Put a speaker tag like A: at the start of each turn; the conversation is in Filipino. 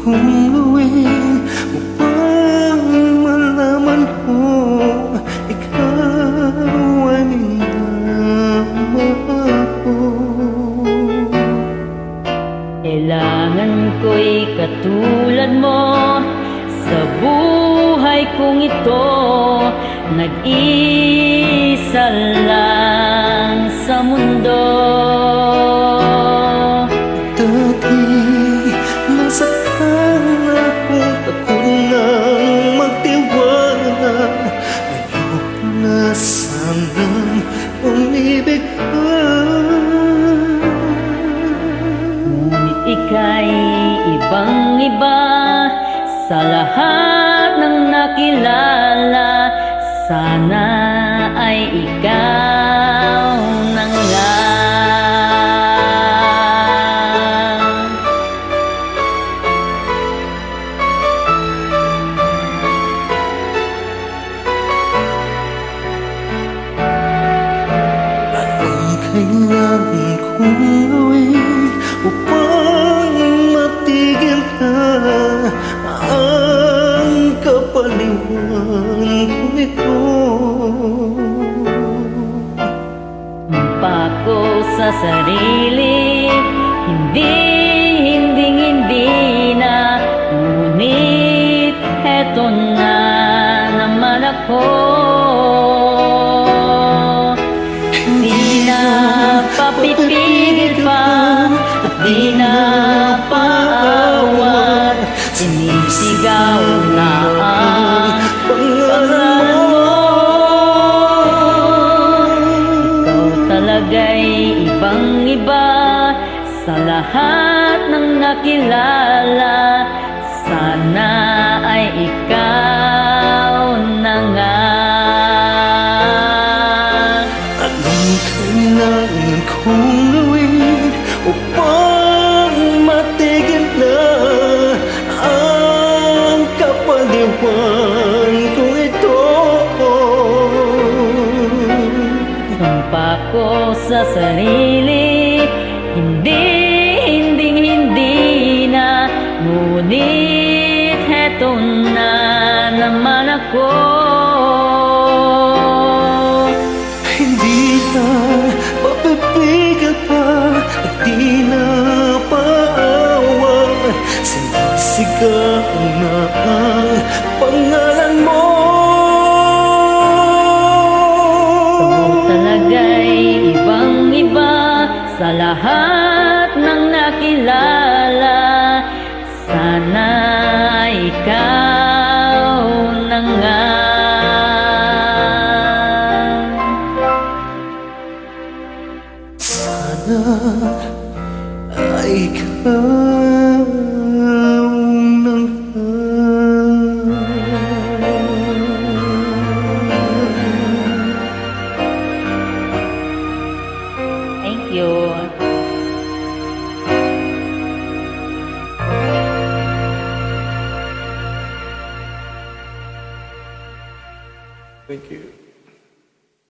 A: kong gawin upang malaman ko ikaw ay minamahal?
B: Kailangan ko'y katulad mo sa buhay kong ito. Nag-isa lang sa mundo.
A: Dati nasaktan akong takot nang magtiwala. Ayoko na sanang umibig ka.
B: Ngunit ika'y ibang-iba sa lahat ng nakilala. Sana ay ikaw na nga.
A: Anong kailangan kong gawin upang matigil ka? Ang kapaliwan kong ito.
B: Pako sa sarili, hindi na. Ngunit heto na naman ako. Di na papipigil pa at di na paawat. Sinisigaw na ang pangalan mo. Ikaw talaga'y ibang-iba sa lahat ng nakilala. Sana ay ikaw na nga.
A: Anong kailangan kong gawin upang matigil na ang kapaliwan kong ito?
B: Sumpa ko sa sarili, hindi na. Ngunit heto na naman ako.
A: Hindi na mapipigil pa at di na paawa. Sinisigaw na ang pangalan mo.
B: Ikaw talaga'y ibang-iba sa lahat ng nakilala. Sana ikaw na nga.
A: Sana ay ikaw na nga.
B: Thank you.
A: Thank you.